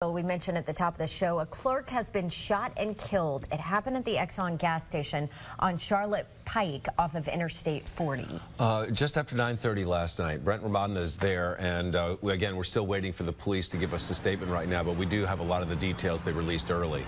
Well, we mentioned at the top of the show, a clerk has been shot and killed. It happened at the Exxon gas station on Charlotte Pike off of Interstate 40. Just after 9:30 last night. Brent Romana is there, and again, we're still waiting for the police to give us a statement right now, but we do have a lot of the details they released early.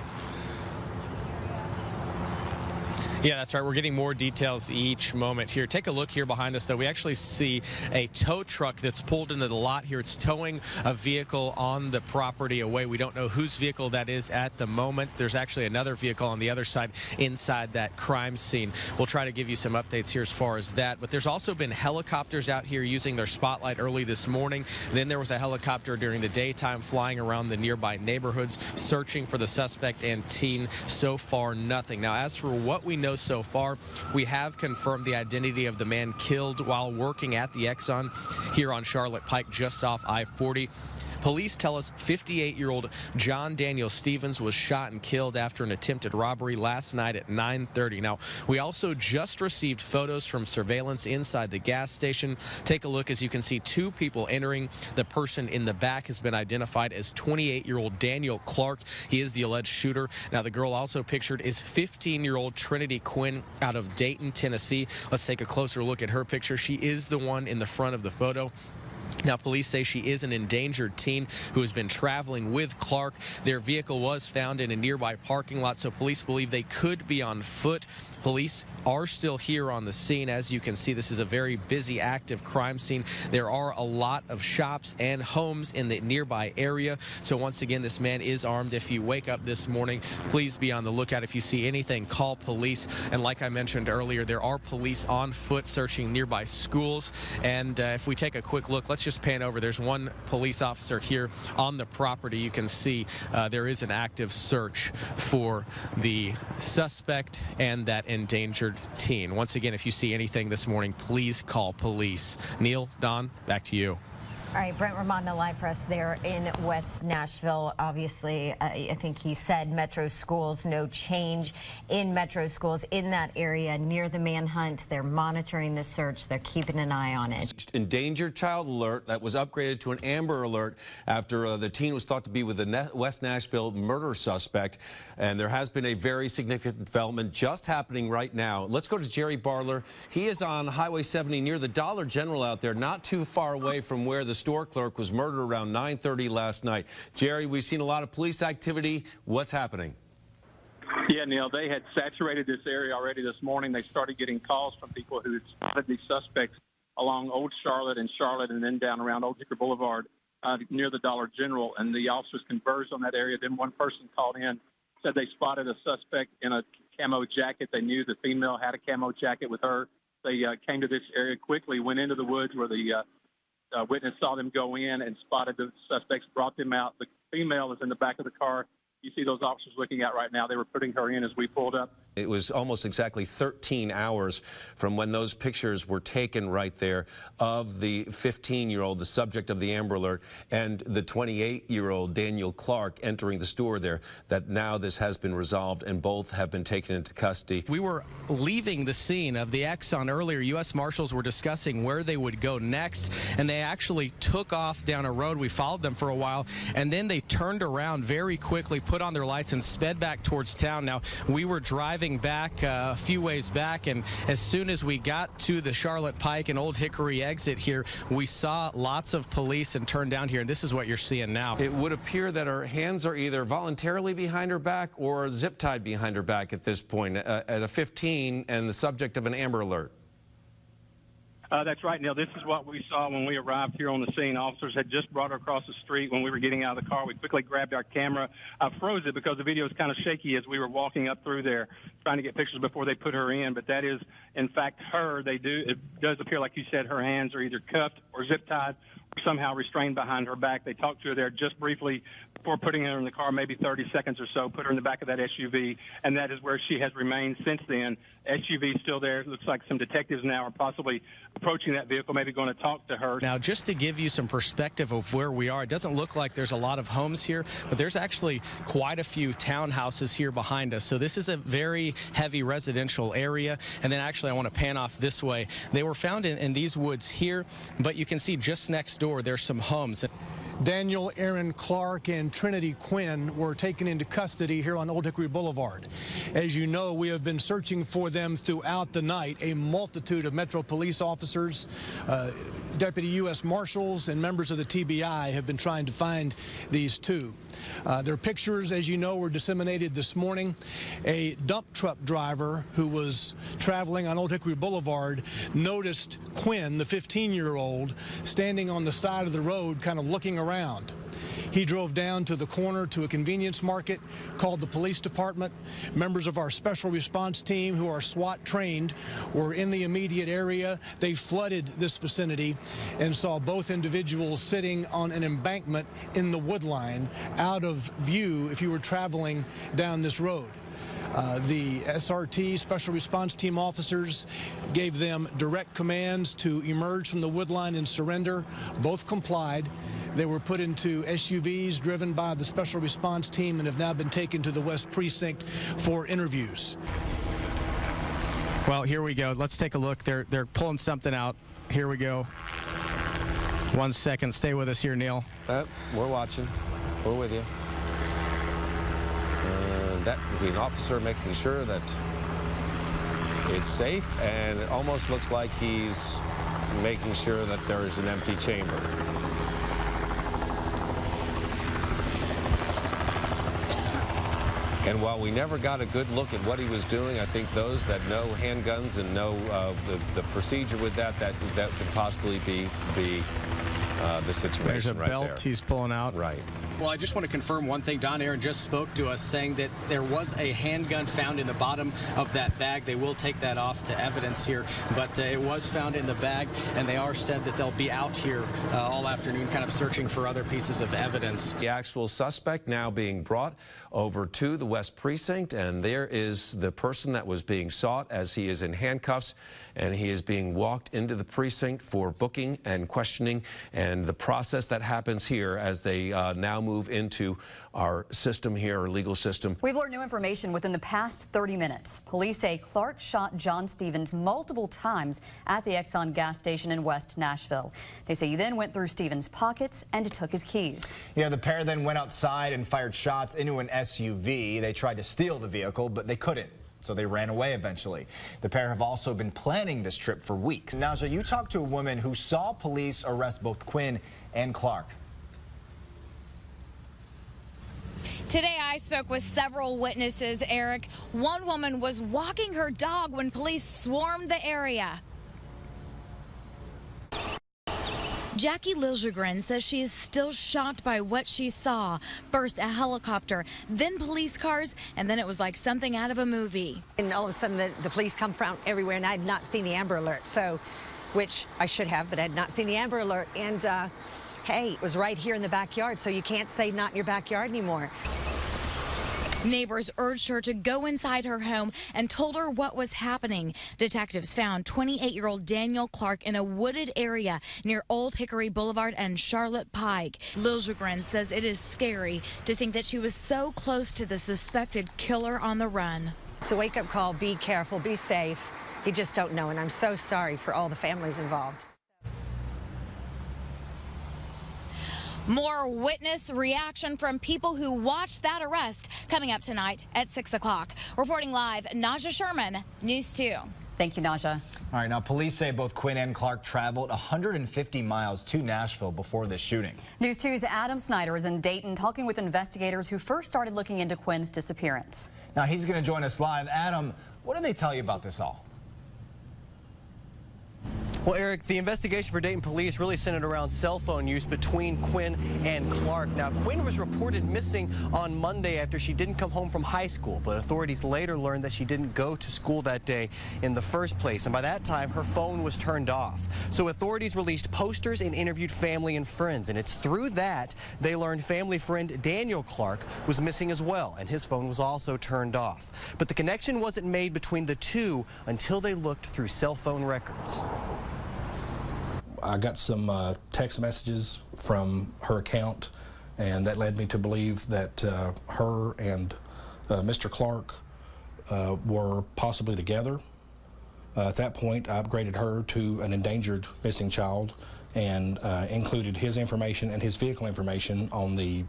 Yeah, that's right. We're getting more details each moment here. Take a look here behind us, though. We actually see a tow truck that's pulled into the lot here. It's towing a vehicle on the property away. We don't know whose vehicle that is at the moment. There's actually another vehicle on the other side inside that crime scene. We'll try to give you some updates here as far as that. But there's also been helicopters out here using their spotlight early this morning. Then there was a helicopter during the daytime flying around the nearby neighborhoods, searching for the suspect and teen. So far, nothing. Now, as for what we know so far, we have confirmed the identity of the man killed while working at the Exxon here on Charlotte Pike, just off I-40. Police tell us 58-year-old John Daniel Stevens was shot and killed after an attempted robbery last night at 9:30. Now, we also just received photos from surveillance inside the gas station. Take a look. As you can see, two people entering. The person in the back has been identified as 28-year-old Daniel Clark. He is the alleged shooter. Now, the girl also pictured is 15-year-old Trinity Quinn out of Dayton, Tennessee. Let's take a closer look at her picture. She is the one in the front of the photo. Now, police say she is an endangered teen who has been traveling with Clark. Their vehicle was found in a nearby parking lot, so police believe they could be on foot. Police are still here on the scene. As you can see, this is a very busy, active crime scene. There are a lot of shops and homes in the nearby area. So once again, this man is armed. If you wake up this morning, please be on the lookout. If you see anything, call police. And like I mentioned earlier, there are police on foot searching nearby schools. And if we take a quick look, let's just pan over. There's one police officer here on the property. You can see there is an active search for the suspect and that endangered teen. Once again, if you see anything this morning, please call police. Neil, Don, back to you. All right, Brent Romana live for us there in West Nashville. Obviously, I think he said Metro schools, no change in Metro schools in that area near the manhunt. They're monitoring the search. They're keeping an eye on it. Endangered child alert that was upgraded to an Amber Alert after the teen was thought to be with a West Nashville murder suspect. And there has been a very significant development just happening right now. Let's go to Jerry Barler. He is on Highway 70 near the Dollar General out there, not too far away from where the store clerk was murdered around 9:30 last night. Jerry, we've seen a lot of police activity. What's happening? Yeah, Neil, they had saturated this area already this morning. They started getting calls from people who had spotted these suspects along Old Charlotte and then down around Old Hickory Boulevard near the Dollar General. And the officers converged on that area. Then one person called in, said they spotted a suspect in a camo jacket. They knew the female had a camo jacket with her. They came to this area quickly, went into the woods where the witness saw them go in and spotted the suspects, brought them out. The female is in the back of the car. You see those officers looking at right now. They were putting her in as we pulled up. It was almost exactly 13 hours from when those pictures were taken right there of the 15-year-old, the subject of the Amber Alert, and the 28-year-old Daniel Clark entering the store there, that now this has been resolved and both have been taken into custody. We were leaving the scene of the Exxon earlier. U.S. Marshals were discussing where they would go next, and they actually took off down a road. We followed them for a while, and then they turned around very quickly, put on their lights, and sped back towards town. Now, we were driving back a few ways back, and as soon as we got to the Charlotte Pike and Old Hickory exit here, we saw lots of police and turned down here, and this is what you're seeing now. It would appear that her hands are either voluntarily behind her back or zip-tied behind her back at this point, at a 15 and the subject of an Amber Alert. That's right, Neil. This is what we saw when we arrived here on the scene. Officers had just brought her across the street when we were getting out of the car. We quickly grabbed our camera. I froze it because the video is kind of shaky as we were walking up through there trying to get pictures before they put her in. But that is, in fact, her. It does appear, like you said, her hands are either cuffed or zip-tied or somehow restrained behind her back. They talked to her there just briefly before putting her in the car, maybe 30 seconds or so, put her in the back of that SUV, and that is where she has remained since then. SUV still there. It looks like some detectives now are possibly approaching that vehicle, maybe going to talk to her. Now, just to give you some perspective of where we are, it doesn't look like there's a lot of homes here, but there's actually quite a few townhouses here behind us. So this is a very heavy residential area. And then actually I want to pan off this way. They were found in these woods here, but you can see just next door there's some homes. Daniel Aaron Clark and Trinity Quinn were taken into custody here on Old Hickory Boulevard. As you know, we have been searching for them throughout the night. A multitude of Metro police officers, deputy U.S. Marshals, and members of the TBI have been trying to find these two. Their pictures, as you know, were disseminated this morning. A dump truck driver who was traveling on Old Hickory Boulevard noticed Quinn, the 15-year-old, standing on the side of the road, kind of looking around. He drove down to the corner to a convenience market, called the police department. Members of our special response team, who are SWAT trained, were in the immediate area. They flooded this vicinity and saw both individuals sitting on an embankment in the wood line, out of view if you were traveling down this road. The SRT, Special Response Team officers, gave them direct commands to emerge from the woodline and surrender. Both complied. They were put into SUVs driven by the Special Response Team and have now been taken to the West Precinct for interviews. Well, here we go. Let's take a look. They're pulling something out. Here we go. 1 second. Stay with us here, Neil. We're watching. We're with you. And that would be an officer making sure that it's safe, and it almost looks like he's making sure that there is an empty chamber. And while we never got a good look at what he was doing, I think those that know handguns and know the procedure with that could possibly be the situation. There's a right belt there. He's pulling out. Right. Well, I just want to confirm one thing. Don Aaron just spoke to us saying that there was a handgun found in the bottom of that bag. They will take that off to evidence here, but it was found in the bag, and they are said that they'll be out here all afternoon kind of searching for other pieces of evidence. The actual suspect now being brought over to the West Precinct, and there is the person that was being sought as he is in handcuffs, and he is being walked into the precinct for booking and questioning, and the process that happens here as they now move into our system here, our legal system. We've learned new information within the past 30 minutes. Police say Clark shot John Stevens multiple times at the Exxon gas station in West Nashville. They say he then went through Stevens' pockets and took his keys. Yeah, the pair then went outside and fired shots into an SUV. They tried to steal the vehicle, but they couldn't, so they ran away eventually. The pair have also been planning this trip for weeks. Naja, you talked to a woman who saw police arrest both Quinn and Clark. Today, I spoke with several witnesses, Eric. One woman was walking her dog when police swarmed the area. Jackie Liljegren says she is still shocked by what she saw. First a helicopter, then police cars, and then it was like something out of a movie. And all of a sudden, the police come from everywhere, and I had not seen the Amber Alert, which I should have, but I had not seen the Amber Alert. And hey, it was right here in the backyard, so you can't say not in your backyard anymore. Neighbors urged her to go inside her home and told her what was happening. Detectives found 28-year-old Daniel Clark in a wooded area near Old Hickory Boulevard and Charlotte Pike. Liljegren says it is scary to think that she was so close to the suspected killer on the run. It's a wake-up call. Be careful. Be safe. You just don't know, and I'm so sorry for all the families involved. More witness reaction from people who watched that arrest coming up tonight at 6 o'clock. Reporting live, Naja Sherman, News 2. Thank you, Naja. All right, now police say both Quinn and Clark traveled 150 miles to Nashville before this shooting. News 2's Adam Snyder is in Dayton talking with investigators who first started looking into Quinn's disappearance. Now he's going to join us live. Adam, what did they tell you about this all? Well, Eric, the investigation for Dayton police really centered around cell phone use between Quinn and Clark. Now, Quinn was reported missing on Monday after she didn't come home from high school, but authorities later learned that she didn't go to school that day in the first place, and by that time, her phone was turned off. So authorities released posters and interviewed family and friends, and it's through that they learned family friend Daniel Clark was missing as well, and his phone was also turned off. But the connection wasn't made between the two until they looked through cell phone records. I got some text messages from her account, and that led me to believe that her and Mr. Clark were possibly together. At that point, I upgraded her to an endangered missing child, and included his information and his vehicle information on the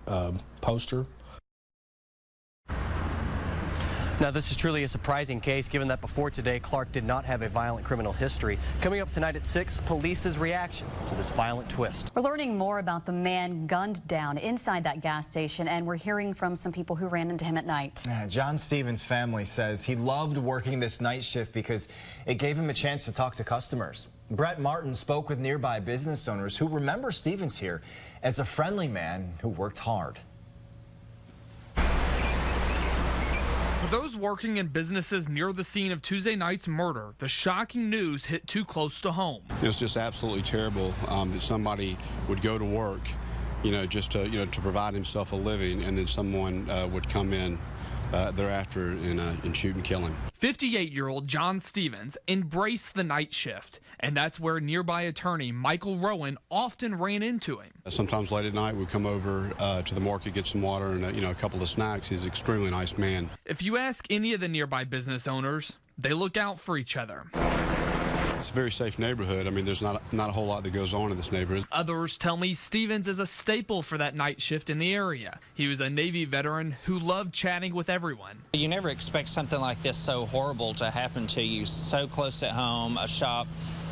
poster. Now, this is truly a surprising case, given that before today, Clark did not have a violent criminal history. Coming up tonight at 6, police's reaction to this violent twist. We're learning more about the man gunned down inside that gas station, and we're hearing from some people who ran into him at night. John Stevens' family says he loved working this night shift because it gave him a chance to talk to customers. Brett Martin spoke with nearby business owners who remember Stevens here as a friendly man who worked hard. For those working in businesses near the scene of Tuesday night's murder, the shocking news hit too close to home. It was just absolutely terrible that somebody would go to work, just to provide himself a living, and then someone would come in thereafter and shoot and kill him. 58-year-old John Stevens embraced the night shift, and that's where nearby attorney Michael Rowan often ran into him. Sometimes late at night we'd come over to the market, get some water and a couple of snacks. He's an extremely nice man. If you ask any of the nearby business owners, they look out for each other. It's a very safe neighborhood. I mean, there's not a whole lot that goes on in this neighborhood. Others tell me Stevens is a staple for that night shift in the area. He was a Navy veteran who loved chatting with everyone. You never expect something like this so horrible to happen to you so close at home, a shop,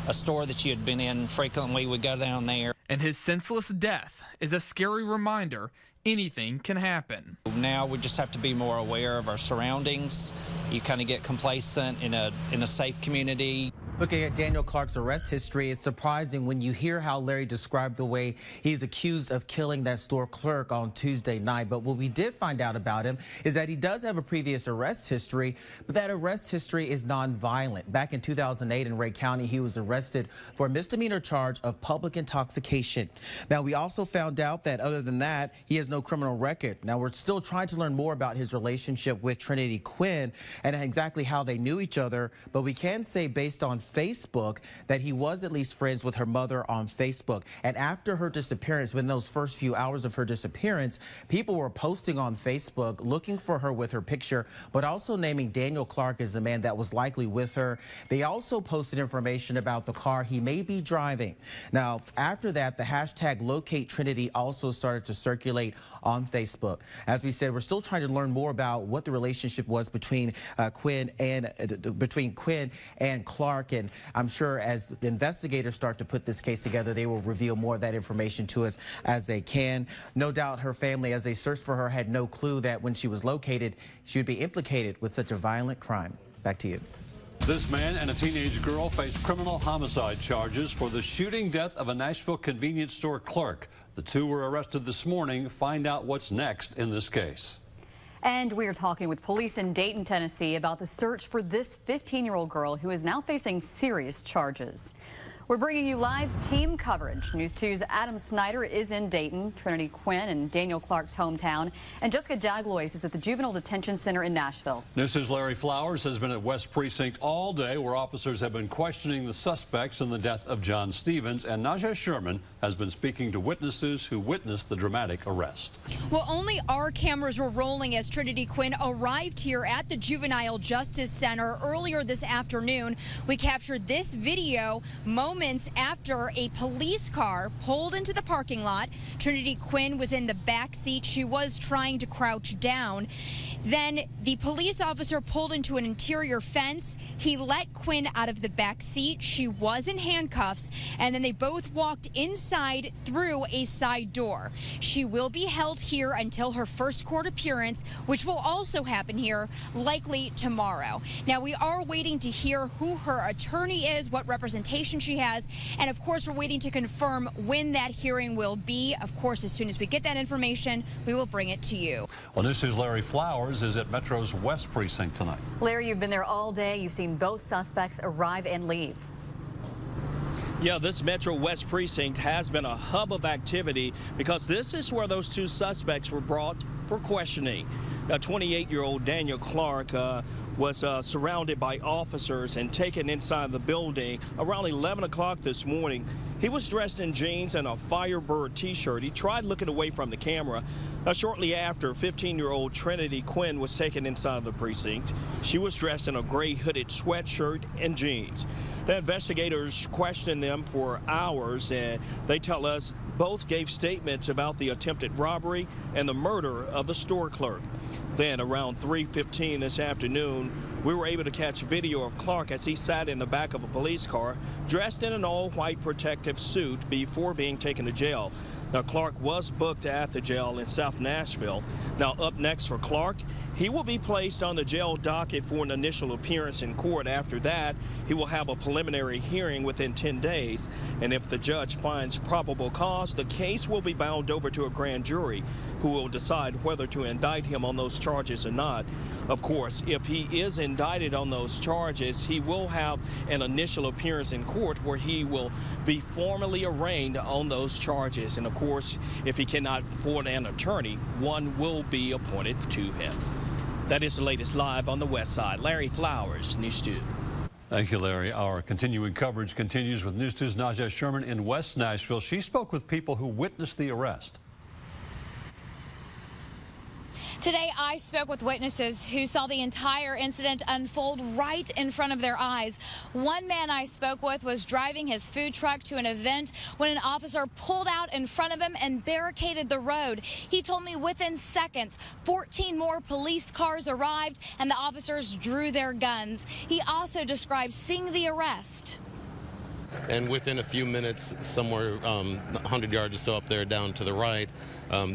a store that you had been in frequently would go down there. And his senseless death is a scary reminder anything can happen. Now we just have to be more aware of our surroundings. You kind of get complacent in a safe community. Looking at Daniel Clark's arrest history, it's surprising when you hear how Larry described the way he's accused of killing that store clerk on Tuesday night. But what we did find out about him is that he does have a previous arrest history, but that arrest history is nonviolent. Back in 2008 in Ray County, he was arrested for a misdemeanor charge of public intoxication. Now, we also found out that other than that, he has no criminal record. Now, we're still trying to learn more about his relationship with Trinity Quinn and exactly how they knew each other, but we can say based on Facebook that he was at least friends with her mother on Facebook. And after her disappearance, within those first few hours of her disappearance, people were posting on Facebook looking for her with her picture, but also naming Daniel Clark as the man that was likely with her. They also posted information about the car he may be driving. Now, after that, the hashtag Locate Trinity also started to circulate on Facebook. As we said, we're still trying to learn more about what the relationship was between Quinn and Clark. And I'm sure as the investigators start to put this case together, they will reveal more of that information to us as they can. No doubt her family, as they searched for her, had no clue that when she was located, she would be implicated with such a violent crime. Back to you. This man and a teenage girl face criminal homicide charges for the shooting death of a Nashville convenience store clerk. The two were arrested this morning. Find out what's next in this case. And we are talking with police in Dayton, Tennessee about the search for this 15-year-old girl who is now facing serious charges. We're bringing you live team coverage. News 2's Adam Snyder is in Dayton, Trinity Quinn and Daniel Clark's hometown, and Jessica Jaglois is at the Juvenile Detention Center in Nashville. News 2's Larry Flowers has been at West Precinct all day, where officers have been questioning the suspects in the death of John Stevens, and Najah Sherman has been speaking to witnesses who witnessed the dramatic arrest. Well, only our cameras were rolling as Trinity Quinn arrived here at the Juvenile Justice Center earlier this afternoon. We captured this video moments after a police car pulled into the parking lot. Trinity Quinn was in the back seat. She was trying to crouch down. Then the police officer pulled into an interior fence. He let Quinn out of the back seat. She was in handcuffs, and then they both walked inside through a side door. She will be held here until her first court appearance, which will also happen here likely tomorrow. Now, we are waiting to hear who her attorney is, what representation she has, and of course, we're waiting to confirm when that hearing will be. Of course, as soon as we get that information, we will bring it to you. Well, News 2's Larry Flowers is at Metro's West Precinct tonight. Larry, you've been there all day. You've seen both suspects arrive and leave. Yeah, this Metro West Precinct has been a hub of activity because this is where those two suspects were brought for questioning. 28-year-old Daniel Clark was surrounded by officers and taken inside the building around 11 o'clock this morning. He was dressed in jeans and a Firebird t-shirt. He tried looking away from the camera, Now, shortly after, 15-year-old Trinity Quinn was taken inside the precinct. She was dressed in a gray hooded sweatshirt and jeans. The investigators questioned them for hours, and they tell us both gave statements about the attempted robbery and the murder of the store clerk. Then, around 3:15 this afternoon, we were able to catch video of Clark as he sat in the back of a police car, dressed in an all-white protective suit before being taken to jail. Now, Clark was booked at the jail in South Nashville. Now, up next for Clark, he will be placed on the jail docket for an initial appearance in court. After that, he will have a preliminary hearing within 10 days. And if the judge finds probable cause, the case will be bound over to a grand jury who will decide whether to indict him on those charges or not. Of course, if he is indicted on those charges, he will have an initial appearance in court where he will be formally arraigned on those charges. And of course, if he cannot afford an attorney, one will be appointed to him. That is the latest live on the West Side. Larry Flowers, News 2. Thank you, Larry. Our continuing coverage continues with News 2's Najah Sherman in West Nashville. She spoke with people who witnessed the arrest. Today, I spoke with witnesses who saw the entire incident unfold right in front of their eyes. One man I spoke with was driving his food truck to an event when an officer pulled out in front of him and barricaded the road. He told me within seconds, 14 more police cars arrived and the officers drew their guns. He also described seeing the arrest. And within a few minutes, somewhere 100 yards or so up there down to the right,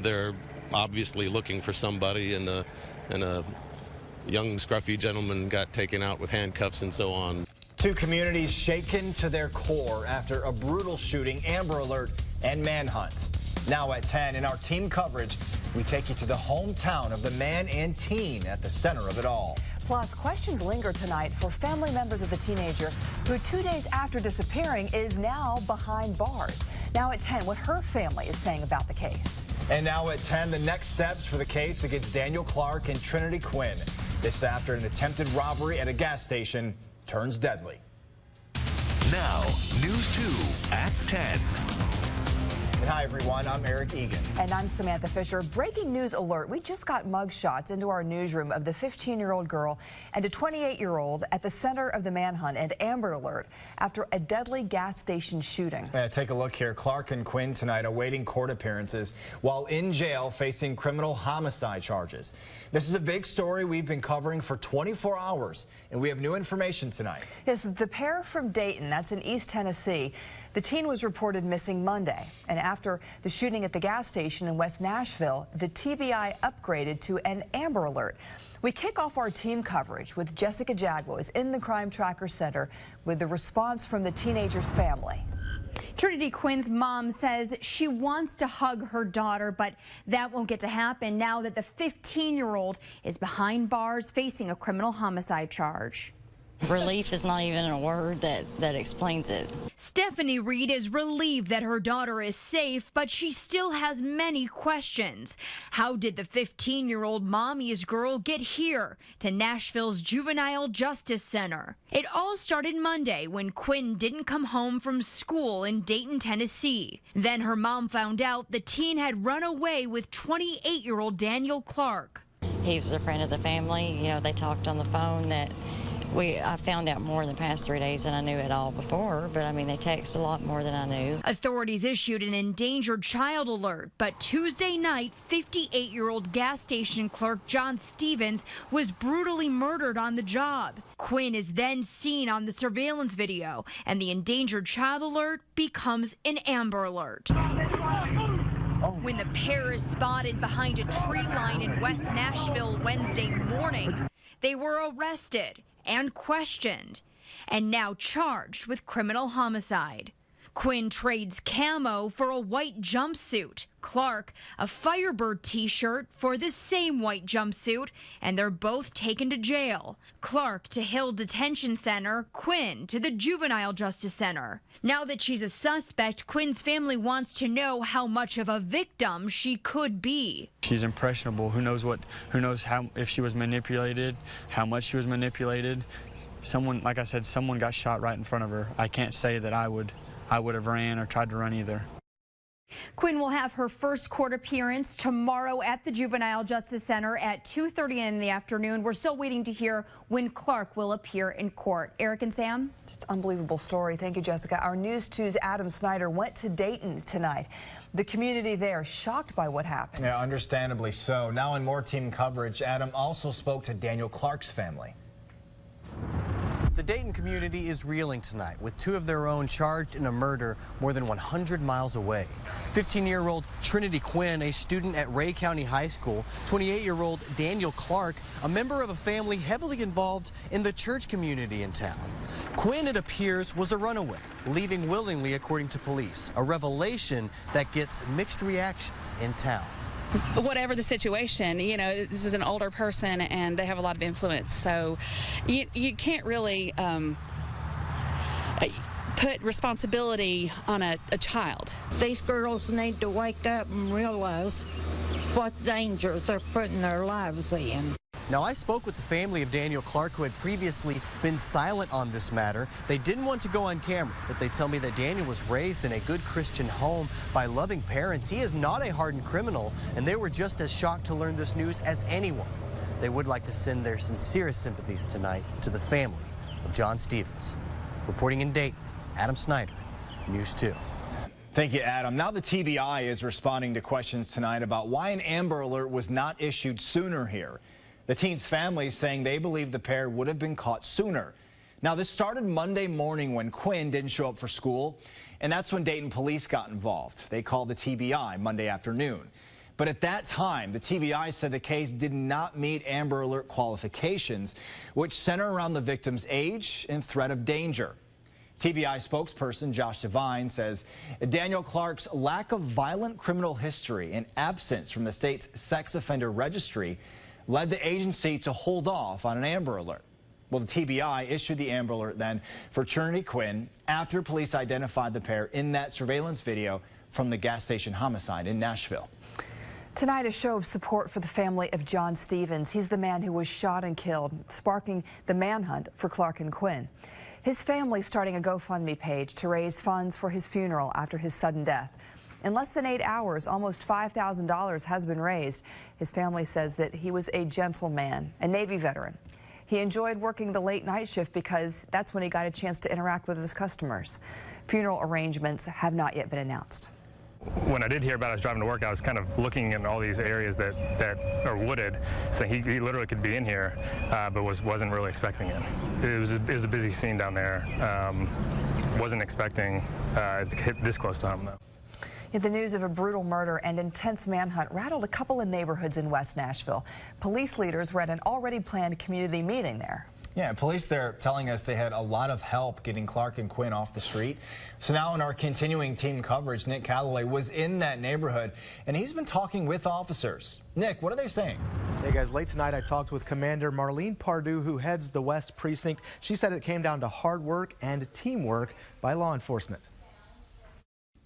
they're obviously looking for somebody, and a young scruffy gentleman got taken out with handcuffs and so on. Two communities shaken to their core after a brutal shooting, Amber Alert, and manhunt. Now at 10, in our team coverage, we take you to the hometown of the man and teen at the center of it all. Plus, questions linger tonight for family members of the teenager who 2 days after disappearing is now behind bars. Now at 10, what her family is saying about the case. And now at 10, the next steps for the case against Daniel Clark and Trinity Quinn. This after an attempted robbery at a gas station turns deadly. Now, News 2 at 10. And hi, everyone. I'm Eric Egan. And I'm Samantha Fisher. Breaking news alert. We just got mugshots into our newsroom of the 15-year-old girl and a 28-year-old at the center of the manhunt and Amber Alert after a deadly gas station shooting. Take a look here. Clark and Quinn tonight awaiting court appearances while in jail facing criminal homicide charges. This is a big story we've been covering for 24 hours, and we have new information tonight. Yes, the pair from Dayton, that's in East Tennessee. The teen was reported missing Monday, and after the shooting at the gas station in West Nashville, the TBI upgraded to an Amber Alert. We kick off our team coverage with Jessica Jaglo is in the Crime Tracker Center with the response from the teenager's family. Trinity Quinn's mom says she wants to hug her daughter, but that won't get to happen now that the 15-year-old is behind bars facing a criminal homicide charge. Relief is not even a word that explains it. Stephanie Reed is relieved that her daughter is safe, but she still has many questions. How did the 15-year-old mommy's girl get here to Nashville's Juvenile Justice Center? It all started Monday when Quinn didn't come home from school in Dayton, Tennessee. Then her mom found out the teen had run away with 28-year-old Daniel Clark. He was a friend of the family. You know, they talked on the phone that I found out more in the past 3 days than I knew at all before, but I mean, they text a lot more than I knew. Authorities issued an endangered child alert, but Tuesday night, 58-year-old gas station clerk John Stevens was brutally murdered on the job. Quinn is then seen on the surveillance video, and the endangered child alert becomes an Amber Alert. When the pair is spotted behind a tree line in West Nashville Wednesday morning, they were arrested and questioned, and now charged with criminal homicide. Quinn trades camo for a white jumpsuit, Clark a Firebird t-shirt for the same white jumpsuit, and they're both taken to jail. Clark to Hill Detention Center, Quinn to the Juvenile Justice Center. Now that she's a suspect, Quinn's family wants to know how much of a victim she could be. She's impressionable. Who knows how, if she was manipulated, how much she was manipulated. Someone, like I said, someone got shot right in front of her. I can't say that I would have ran or tried to run either. Quinn will have her first court appearance tomorrow at the Juvenile Justice Center at 2:30 in the afternoon. We're still waiting to hear when Clark will appear in court. Eric and Sam? Just unbelievable story. Thank you, Jessica. Our News 2's Adam Snyder went to Dayton tonight. The community there shocked by what happened. Yeah, understandably so. Now in more team coverage, Adam also spoke to Daniel Clark's family. The Dayton community is reeling tonight with two of their own charged in a murder more than 100 miles away. 15-year-old Trinity Quinn, a student at Ray County High School. 28-year-old Daniel Clark, a member of a family heavily involved in the church community in town. Quinn, it appears, was a runaway, leaving willingly according to police. A revelation that gets mixed reactions in town. Whatever the situation, you know, this is an older person and they have a lot of influence, so you can't really put responsibility on a child. These girls need to wake up and realize what danger they're putting their lives in. Now, I spoke with the family of Daniel Clark, who had previously been silent on this matter. They didn't want to go on camera, but they tell me that Daniel was raised in a good Christian home by loving parents. He is not a hardened criminal, and they were just as shocked to learn this news as anyone. They would like to send their sincerest sympathies tonight to the family of John Stevens. Reporting in Dayton, Adam Snyder, News 2. Thank you, Adam. Now the TBI is responding to questions tonight about why an Amber Alert was not issued sooner here. The teen's family saying they believe the pair would have been caught sooner. Now, this started Monday morning when Quinn didn't show up for school, and that's when Dayton police got involved. They called the TBI Monday afternoon. But at that time, the TBI said the case did not meet Amber Alert qualifications, which center around the victim's age and threat of danger. TBI spokesperson Josh Devine says Daniel Clark's lack of violent criminal history and absence from the state's sex offender registry led the agency to hold off on an Amber Alert. Well, the TBI issued the Amber Alert then for Trinity Quinn after police identified the pair in that surveillance video from the gas station homicide in Nashville. Tonight, a show of support for the family of John Stevens. He's the man who was shot and killed, sparking the manhunt for Clark and Quinn. His family starting a GoFundMe page to raise funds for his funeral after his sudden death. In less than 8 hours, almost $5,000 has been raised. His family says that he was a gentleman, a Navy veteran. He enjoyed working the late night shift because that's when he got a chance to interact with his customers. Funeral arrangements have not yet been announced. When I did hear about us driving to work, I was kind of looking in all these areas that are wooded. So he literally could be in here, but wasn't really expecting it. It was a busy scene down there. Wasn't expecting it to hit this close to home, though. The news of a brutal murder and intense manhunt rattled a couple of neighborhoods in West Nashville. Police leaders were at an already planned community meeting there. Yeah, police there telling us they had a lot of help getting Clark and Quinn off the street. So now in our continuing team coverage, Nick Calloway was in that neighborhood, and he's been talking with officers. Nick, what are they saying? Hey guys, late tonight I talked with Commander Marlene Pardue, who heads the West Precinct. She said it came down to hard work and teamwork by law enforcement.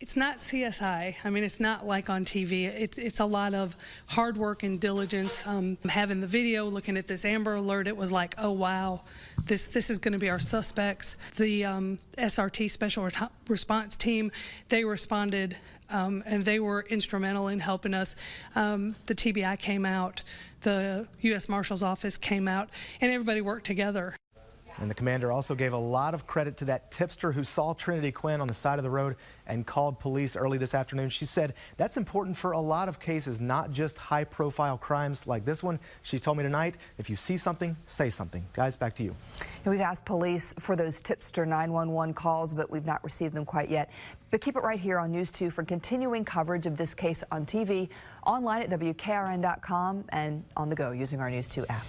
It's not CSI. I mean, it's not like on TV. It's a lot of hard work and diligence. Having the video, looking at this Amber Alert, it was like, oh wow, this is going to be our suspects. The SRT Special Response Team, they responded and they were instrumental in helping us. The TBI came out, the U.S. Marshal's Office came out, and everybody worked together. And the commander also gave a lot of credit to that tipster who saw Trinity Quinn on the side of the road and called police early this afternoon. She said that's important for a lot of cases, not just high-profile crimes like this one. She told me tonight, if you see something, say something. Guys, back to you. We've asked police for those tipster 911 calls, but we've not received them quite yet. But keep it right here on News 2 for continuing coverage of this case on TV, online at WKRN.com, and on the go using our News 2 app.